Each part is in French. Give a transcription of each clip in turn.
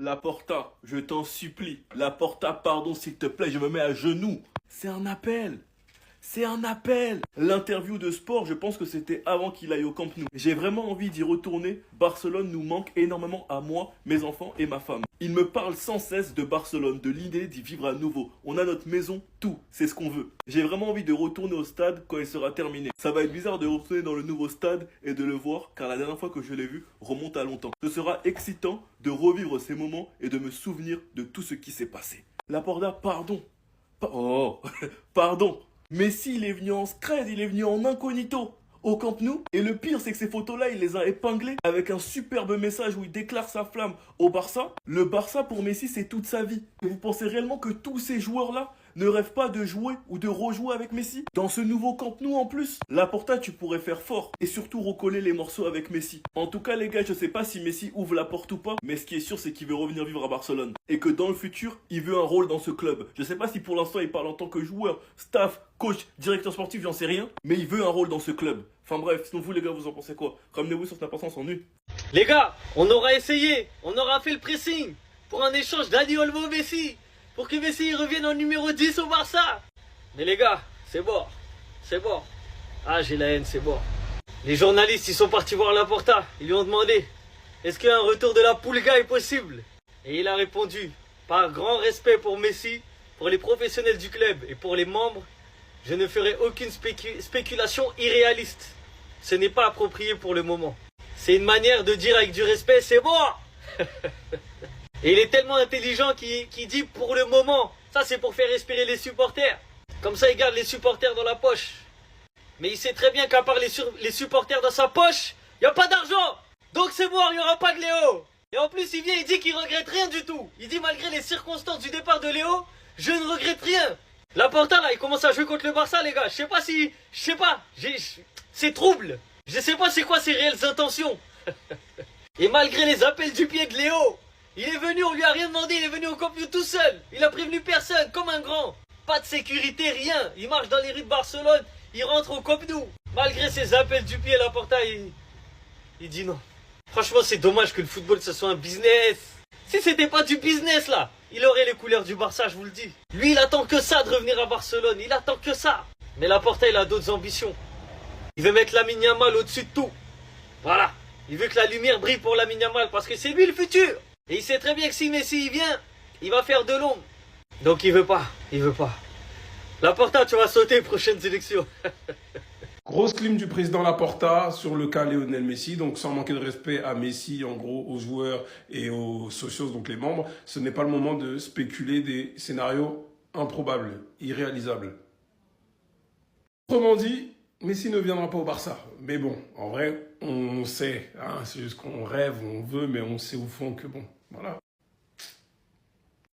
Laporta, je t'en supplie. Laporta, pardon s'il te plaît, je me mets à genoux. C'est un appel. C'est un appel. L'interview de sport, je pense que c'était avant qu'il aille au Camp Nou. J'ai vraiment envie d'y retourner. Barcelone nous manque énormément à moi, mes enfants et ma femme. Il me parle sans cesse de Barcelone, de l'idée d'y vivre à nouveau. On a notre maison, tout, c'est ce qu'on veut. J'ai vraiment envie de retourner au stade quand il sera terminé. Ça va être bizarre de retourner dans le nouveau stade et de le voir, car la dernière fois que je l'ai vu remonte à longtemps. Ce sera excitant de revivre ces moments et de me souvenir de tout ce qui s'est passé. Laporta, pardon. Pardon. Messi, il est venu en scred, il est venu en incognito au Camp Nou. Et le pire, c'est que ces photos-là, il les a épinglées avec un superbe message où il déclare sa flamme au Barça. Le Barça, pour Messi, c'est toute sa vie. Et vous pensez réellement que tous ces joueurs-là ne rêvent pas de jouer ou de rejouer avec Messi? Dans ce nouveau Camp Nou en plus, Laporta, tu pourrais faire fort et surtout recoller les morceaux avec Messi. En tout cas, les gars, je sais pas si Messi ouvre la porte ou pas, mais ce qui est sûr, c'est qu'il veut revenir vivre à Barcelone. Et que dans le futur, il veut un rôle dans ce club. Je sais pas si pour l'instant, il parle en tant que joueur, staff, coach, directeur sportif, j'en sais rien, mais il veut un rôle dans ce club. Enfin bref, sinon vous les gars, vous en pensez quoi? Ramenez-vous sur Snap sans nu. Les gars, on aura essayé, on aura fait le pressing pour un échange Dani Olmo-Messi, pour que Messi revienne en numéro 10 au Barça. Mais les gars, c'est bon, c'est bon. Ah, j'ai la haine, c'est bon. Les journalistes, ils sont partis voir Laporta, ils lui ont demandé, est-ce qu'un retour de la Pulga est possible? Et il a répondu, par grand respect pour Messi, pour les professionnels du club et pour les membres, je ne ferai aucune spéculation irréaliste. Ce n'est pas approprié pour le moment. C'est une manière de dire avec du respect, c'est bon. Et il est tellement intelligent qu'il dit pour le moment. Ça, c'est pour faire respirer les supporters. Comme ça, il garde les supporters dans la poche. Mais il sait très bien qu'à part les supporters dans sa poche, il n'y a pas d'argent. Donc c'est bon, il n'y aura pas de Léo. Et en plus, il vient, il dit qu'il regrette rien du tout. Il dit malgré les circonstances du départ de Léo, je ne regrette rien. Laporta, là, il commence à jouer contre le Barça, les gars. Je sais pas. C'est trouble. Je sais pas c'est quoi ses réelles intentions. Et malgré les appels du pied de Léo, il est venu, on lui a rien demandé, il est venu au Camp Nou tout seul. Il a prévenu personne, comme un grand. Pas de sécurité, rien. Il marche dans les rues de Barcelone, il rentre au Camp Nou. Malgré ses appels du pied, Laporta, il dit non. Franchement, c'est dommage que le football, ce soit un business. Si c'était pas du business, là, il aurait les couleurs du Barça, je vous le dis. Lui, il attend que ça de revenir à Barcelone. Il attend que ça. Mais Laporta, il a d'autres ambitions. Il veut mettre Lamine Yamal au-dessus de tout. Voilà. Il veut que la lumière brille pour Lamine Yamal parce que c'est lui le futur. Et il sait très bien que si Messi il vient, il va faire de l'ombre. Donc il veut pas. Il veut pas. Laporta, tu vas sauter les prochaines élections. Grosse clim du président Laporta sur le cas Lionel Messi, donc sans manquer de respect à Messi, en gros aux joueurs et aux socios, donc les membres, ce n'est pas le moment de spéculer des scénarios improbables, irréalisables. Autrement dit, Messi ne viendra pas au Barça. Mais bon, en vrai, on sait, hein, c'est juste qu'on rêve, on veut, mais on sait au fond que bon, voilà.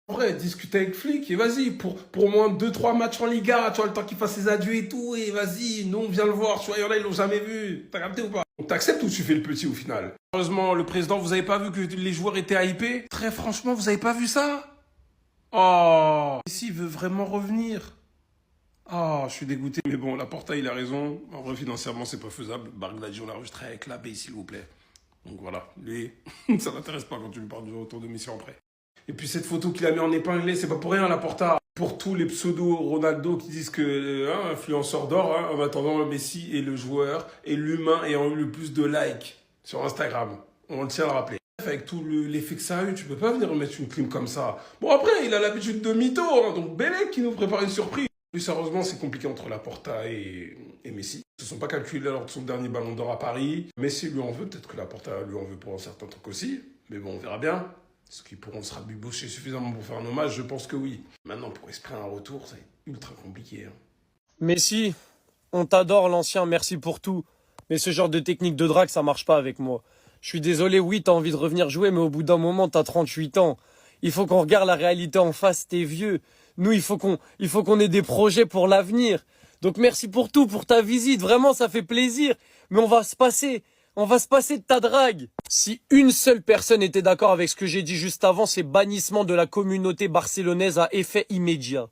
En vrai, discuter avec Flick et vas-y, pour au moins 2-3 matchs en Liga, tu vois, le temps qu'il fasse ses adieux et tout, et vas-y, nous on vient le voir, tu vois, il y en a, ils l'ont jamais vu, t'as capté ou pas? Donc t'acceptes ou tu fais le petit au final? Heureusement, le président, vous avez pas vu que les joueurs étaient hypés? Très franchement, vous avez pas vu ça? Oh, Messi veut vraiment revenir. Ah, je suis dégoûté, mais bon, Laporta, il a raison. En vrai, financièrement, c'est pas faisable. Bargladji, on l'a enregistré avec l'abbé, s'il vous plaît. Donc voilà, lui, ça n'intéresse pas quand tu lui parles du retour de Messi en prêt. Et puis cette photo qu'il a mis en épinglé, c'est pas pour rien, Laporta. Pour tous les pseudo-Ronaldo qui disent que influenceur d'or, hein, en attendant, le Messi est le joueur et l'humain ayant eu le plus de likes sur Instagram. On le tient à le rappeler. Avec tout l'effet que ça a eu, tu peux pas venir mettre une clim comme ça. Bon, après, il a l'habitude de mytho, hein, donc Bélec qui nous prépare une surprise. Plus sérieusement, c'est compliqué entre Laporta et Messi. Ils ne se sont pas calculés lors de son dernier ballon d'or à Paris. Messi lui en veut, peut-être que Laporta lui en veut pour un certain truc aussi. Mais bon, on verra bien. Est-ce qu'ils pourront se rabiboucher suffisamment pour faire un hommage? Je pense que oui. Maintenant, pour espérer un retour, c'est ultra compliqué. Hein. Messi, on t'adore l'ancien, merci pour tout. Mais ce genre de technique de drague, ça marche pas avec moi. Je suis désolé, oui, t'as envie de revenir jouer, mais au bout d'un moment, t'as 38 ans. Il faut qu'on regarde la réalité en face, t'es vieux. Nous, il faut qu'on ait des projets pour l'avenir. Donc merci pour tout, pour ta visite. Vraiment, ça fait plaisir. Mais on va se passer de ta drague. Si une seule personne était d'accord avec ce que j'ai dit juste avant, c'est bannissement de la communauté barcelonaise à effet immédiat.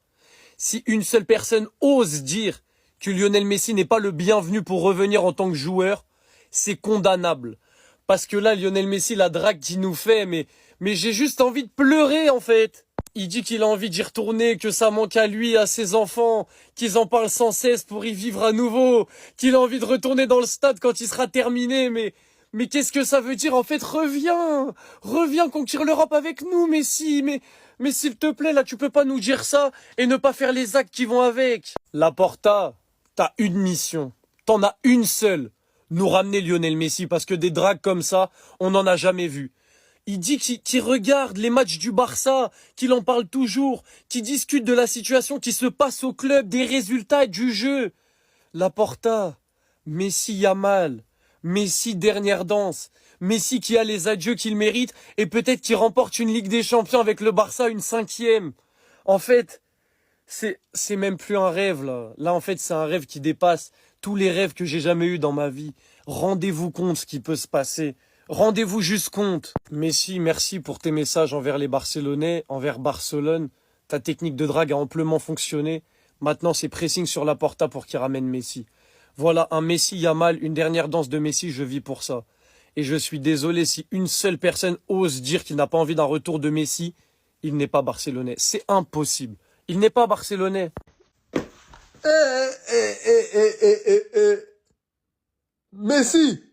Si une seule personne ose dire que Lionel Messi n'est pas le bienvenu pour revenir en tant que joueur, c'est condamnable. Parce que là, Lionel Messi, la drague qu'il nous fait, mais Mais j'ai juste envie de pleurer, en fait. Il dit qu'il a envie d'y retourner, que ça manque à lui, à ses enfants, qu'ils en parlent sans cesse pour y vivre à nouveau, qu'il a envie de retourner dans le stade quand il sera terminé, mais qu'est-ce que ça veut dire? En fait, reviens conquérir l'Europe avec nous, Messi, mais s'il te plaît, là, tu peux pas nous dire ça et ne pas faire les actes qui vont avec. Laporta, t'as une mission. T'en as une seule. Nous ramener Lionel Messi, parce que des dragues comme ça, on n'en a jamais vu. Il dit qu'il regarde les matchs du Barça, qu'il en parle toujours, qu'il discute de la situation qui se passe au club, des résultats et du jeu. Laporta, Messi Yamal, Messi dernière danse, Messi qui a les adieux qu'il mérite et peut-être qui remporte une Ligue des Champions avec le Barça, une 5e. En fait, c'est même plus un rêve là. Là en fait c'est un rêve qui dépasse tous les rêves que j'ai jamais eus dans ma vie. Rendez-vous compte ce qui peut se passer. Rendez-vous juste compte. Messi, merci pour tes messages envers les Barcelonais, envers Barcelone. Ta technique de drague a amplement fonctionné. Maintenant, c'est pressing sur Laporta pour qu'il ramène Messi. Voilà, un Messi Yamal, une dernière danse de Messi, je vis pour ça. Et je suis désolé si une seule personne ose dire qu'il n'a pas envie d'un retour de Messi, il n'est pas barcelonais. C'est impossible. Il n'est pas barcelonais. Messi!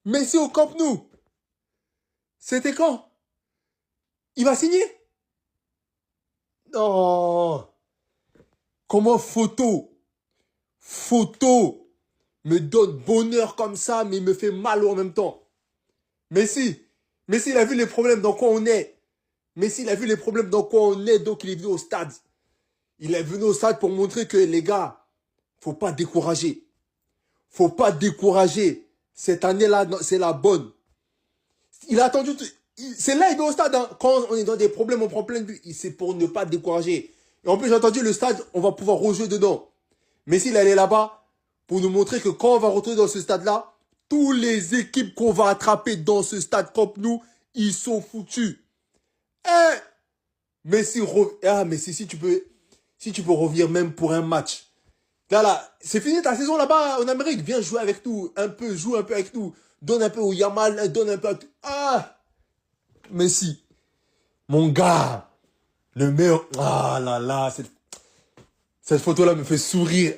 Messi au Camp Nou! C'était quand? Il va signer? Non! Comment photo me donne bonheur comme ça, mais il me fait mal en même temps? Messi, il a vu les problèmes dans quoi on est. Messi, il a vu les problèmes dans quoi on est, donc il est venu au stade. Il est venu au stade pour montrer que les gars, faut pas décourager. Faut pas décourager. Cette année-là, c'est la bonne. Il a attendu. C'est là, il est au stade. Hein. Quand on est dans des problèmes, on prend plein de buts. C'est pour ne pas décourager. Et en plus, j'ai entendu le stade, on va pouvoir rejouer dedans. Mais s'il allait là-bas, pour nous montrer que quand on va retourner dans ce stade-là, toutes les équipes qu'on va attraper dans ce stade Camp Nou, ils sont foutus. Messi, si tu peux revenir même pour un match. Là, c'est fini ta saison là-bas en Amérique. Viens jouer avec nous. Joue un peu avec nous. Donne un peu au Yamal, donne un peu à tout. Messi. Mon gars. Le meilleur. Ah là là. Cette photo-là me fait sourire.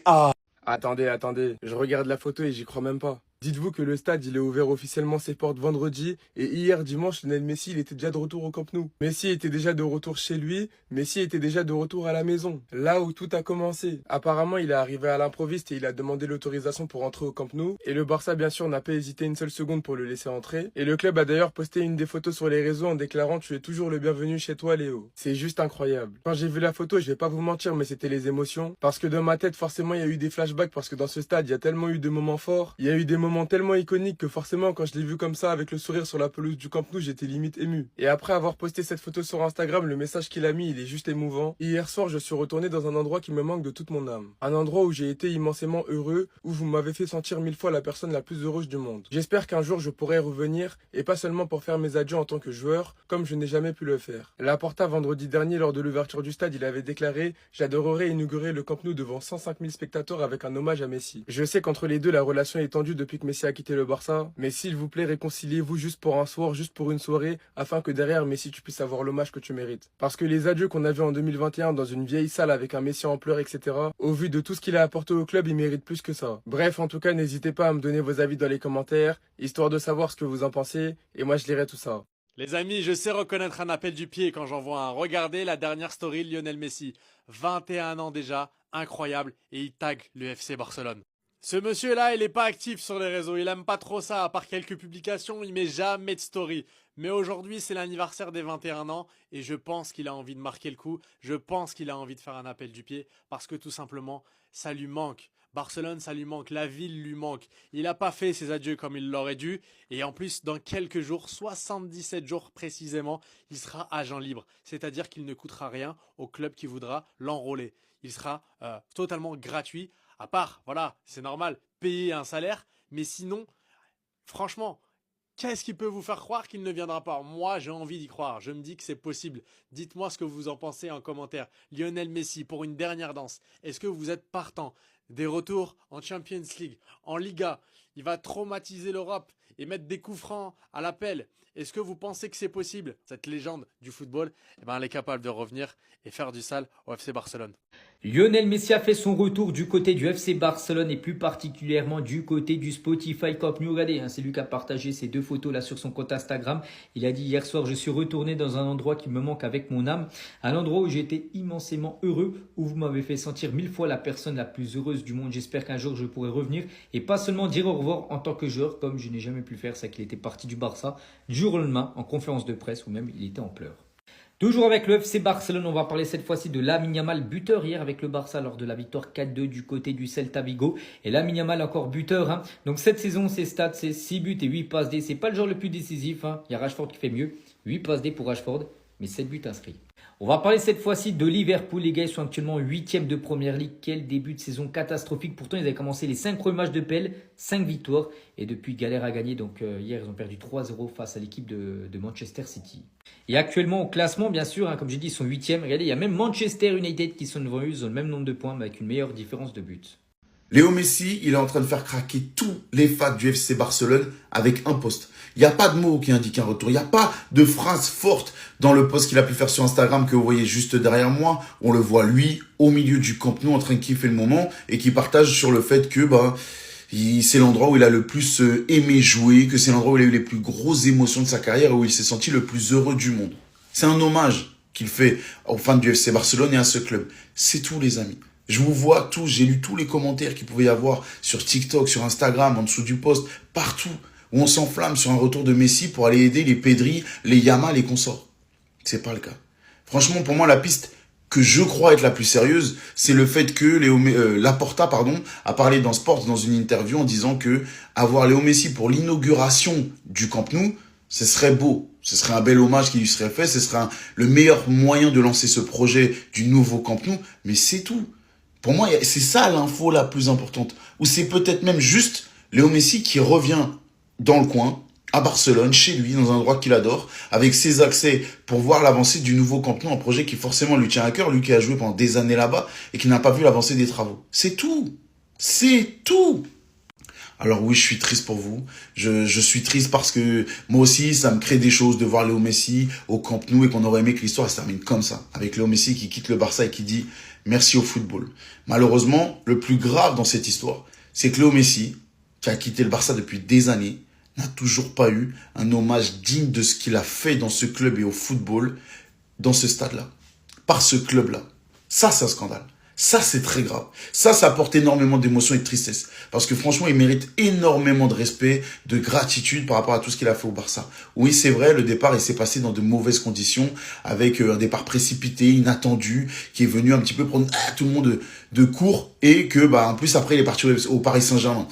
Attendez, je regarde la photo et j'y crois même pas. Dites-vous que le stade, il est ouvert officiellement ses portes vendredi et hier dimanche, Lionel Messi, il était déjà de retour au Camp Nou. Messi était déjà de retour chez lui, Messi était déjà de retour à la maison, là où tout a commencé. Apparemment, il est arrivé à l'improviste et il a demandé l'autorisation pour entrer au Camp Nou et le Barça, bien sûr, n'a pas hésité une seule seconde pour le laisser entrer. Et le club a d'ailleurs posté une des photos sur les réseaux en déclarant: "Tu es toujours le bienvenu chez toi, Léo." C'est juste incroyable. Quand j'ai vu la photo, je vais pas vous mentir, mais c'était les émotions. Parce que dans ma tête, forcément, il y a eu des flashbacks parce que dans ce stade, il y a tellement eu de moments forts, il y a eu des moments tellement iconique que forcément quand je l'ai vu comme ça avec le sourire sur la pelouse du Camp Nou, j'étais limite ému. Et après avoir posté cette photo sur Instagram, le message qu'il a mis, il est juste émouvant. Hier soir, je suis retourné dans un endroit qui me manque de toute mon âme. Un endroit où j'ai été immensément heureux, où vous m'avez fait sentir 1000 fois la personne la plus heureuse du monde. J'espère qu'un jour je pourrai revenir, et pas seulement pour faire mes adieux en tant que joueur, comme je n'ai jamais pu le faire. Laporta, vendredi dernier, lors de l'ouverture du stade, il avait déclaré: "J'adorerais inaugurer le Camp Nou devant 105 000 spectateurs avec un hommage à Messi." Je sais qu'entre les deux, la relation est tendue depuis que Messi a quitté le Barça, mais s'il vous plaît, réconciliez-vous juste pour un soir, juste pour une soirée, afin que derrière Messi tu puisses avoir l'hommage que tu mérites. Parce que les adieux qu'on a vus en 2021 dans une vieille salle avec un Messi en pleurs, etc., au vu de tout ce qu'il a apporté au club, il mérite plus que ça. Bref, en tout cas, n'hésitez pas à me donner vos avis dans les commentaires, histoire de savoir ce que vous en pensez, et moi je lirai tout ça. Les amis, je sais reconnaître un appel du pied quand j'en vois un. Regardez la dernière story Lionel Messi. 21 ans déjà, incroyable, et il tag le FC Barcelone. Ce monsieur-là, il est pas actif sur les réseaux, il aime pas trop ça, à part quelques publications, il met jamais de story. Mais aujourd'hui, c'est l'anniversaire des 21 ans, et je pense qu'il a envie de marquer le coup, je pense qu'il a envie de faire un appel du pied, parce que tout simplement, ça lui manque. Barcelone, ça lui manque, la ville lui manque. Il n'a pas fait ses adieux comme il l'aurait dû, et en plus, dans quelques jours, 77 jours précisément, il sera agent libre. C'est-à-dire qu'il ne coûtera rien au club qui voudra l'enrôler. Il sera totalement gratuit. À part, voilà, c'est normal, payer un salaire, mais sinon, franchement, qu'est-ce qui peut vous faire croire qu'il ne viendra pas? Moi, j'ai envie d'y croire, je me dis que c'est possible. Dites-moi ce que vous en pensez en commentaire. Lionel Messi, pour une dernière danse, est-ce que vous êtes partant? Des retours en Champions League, en Liga, il va traumatiser l'Europe et mettre des coups francs à l'appel. Est-ce que vous pensez que c'est possible? Cette légende du football, eh ben, elle est capable de revenir et faire du sale au FC Barcelone. Lionel Messi a fait son retour du côté du FC Barcelone et plus particulièrement du côté du Spotify Camp Nou. Regardez, c'est lui qui a partagé ces 2 photos là sur son compte Instagram. Il a dit hier soir, je suis retourné dans un endroit qui me manque avec mon âme, un endroit où j'étais immensément heureux, où vous m'avez fait sentir 1000 fois la personne la plus heureuse du monde. J'espère qu'un jour je pourrai revenir et pas seulement dire au revoir en tant que joueur comme je n'ai jamais pu le faire. C'est qu'il était parti du Barça du jour au lendemain en conférence de presse où même il était en pleurs. Toujours avec le FC Barcelone, on va parler cette fois-ci de Lamine Yamal, buteur hier avec le Barça lors de la victoire 4-2 du côté du Celta Vigo. Et Lamine Yamal encore buteur. Donc cette saison, ses stats, c'est 6 buts et 8 passes D. C'est pas le joueur le plus décisif. Il y a Rashford qui fait mieux. 8 passes D pour Rashford, mais 7 buts inscrits. On va parler cette fois-ci de Liverpool. Les gars, ils sont actuellement 8e de Première Ligue. Quel début de saison catastrophique. Pourtant, ils avaient commencé les 5 premiers matchs de PL, 5 victoires. Et depuis, galère à gagner. Donc hier, ils ont perdu 3-0 face à l'équipe de Manchester City. Et actuellement, au classement, bien sûr, comme j'ai dit, ils sont 8e. Regardez, il y a même Manchester United qui sont devant eux. Ils ont le même nombre de points, mais avec une meilleure différence de buts. Léo Messi, il est en train de faire craquer tous les fans du FC Barcelone avec un post. Il n'y a pas de mot qui indique un retour. Il n'y a pas de phrase forte dans le post qu'il a pu faire sur Instagram que vous voyez juste derrière moi. On le voit, lui, au milieu du Camp Nou, en train de kiffer le moment et qui partage sur le fait que c'est l'endroit où il a le plus aimé jouer, que c'est l'endroit où il a eu les plus grosses émotions de sa carrière et où il s'est senti le plus heureux du monde. C'est un hommage qu'il fait aux fans du FC Barcelone et à ce club. C'est tout, les amis. Je vous vois tous, j'ai lu tous les commentaires qu'il pouvait y avoir sur TikTok, sur Instagram, en dessous du post, partout, où on s'enflamme sur un retour de Messi pour aller aider les Pedri, les Yamal, les consorts. C'est pas le cas. Franchement, pour moi, la piste que je crois être la plus sérieuse, c'est le fait que Laporta, a parlé dans Sport, dans une interview, en disant que avoir Léo Messi pour l'inauguration du Camp Nou, ce serait beau. Ce serait un bel hommage qui lui serait fait. Ce serait le meilleur moyen de lancer ce projet du nouveau Camp Nou. Mais c'est tout. Pour moi, c'est ça l'info la plus importante. Ou c'est peut-être même juste Léo Messi qui revient dans le coin, à Barcelone, chez lui, dans un endroit qu'il adore, avec ses accès pour voir l'avancée du nouveau Camp Nou, un projet qui forcément lui tient à cœur, lui qui a joué pendant des années là-bas et qui n'a pas vu l'avancée des travaux. C'est tout. C'est tout. Alors oui, je suis triste pour vous. Je suis triste parce que moi aussi, ça me crée des choses de voir Léo Messi au Camp Nou et qu'on aurait aimé que l'histoire se termine comme ça, avec Léo Messi qui quitte le Barça et qui dit merci au football. Malheureusement, le plus grave dans cette histoire, c'est que Léo Messi, qui a quitté le Barça depuis des années, n'a toujours pas eu un hommage digne de ce qu'il a fait dans ce club et au football, dans ce stade-là, par ce club-là. Ça, c'est un scandale. Ça, c'est très grave. Ça apporte énormément d'émotions et de tristesse. Parce que franchement, il mérite énormément de respect, de gratitude par rapport à tout ce qu'il a fait au Barça. Oui, c'est vrai, le départ, il s'est passé dans de mauvaises conditions, avec un départ précipité, inattendu, qui est venu un petit peu prendre tout le monde de court, et que, en plus, après, il est parti au Paris Saint-Germain.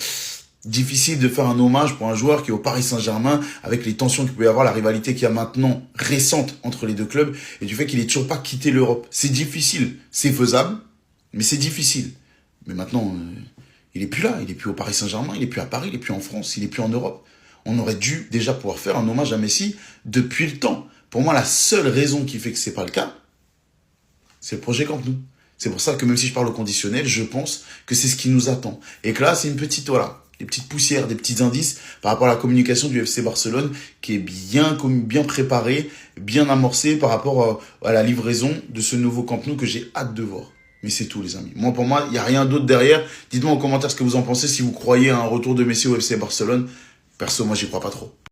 Difficile de faire un hommage pour un joueur qui est au Paris Saint-Germain, avec les tensions qu'il peut y avoir, la rivalité qu'il y a maintenant récente entre les deux clubs, et du fait qu'il n'ait toujours pas quitté l'Europe. C'est difficile, c'est faisable, mais c'est difficile. Mais maintenant, il est plus là, il est plus au Paris Saint-Germain, il est plus à Paris, il est plus en France, il est plus en Europe. On aurait dû déjà pouvoir faire un hommage à Messi depuis le temps. Pour moi, la seule raison qui fait que c'est pas le cas, c'est le projet Camp Nou. C'est pour ça que même si je parle au conditionnel, je pense que c'est ce qui nous attend. Et que là, c'est une petite, des petites poussières, des petits indices par rapport à la communication du FC Barcelone qui est bien préparée, bien amorcée par rapport à la livraison de ce nouveau Camp Nou que j'ai hâte de voir. Mais c'est tout, les amis. Pour moi, il n'y a rien d'autre derrière. Dites-moi en commentaire ce que vous en pensez, si vous croyez à un retour de Messi au FC Barcelone. Perso, moi, j'y crois pas trop.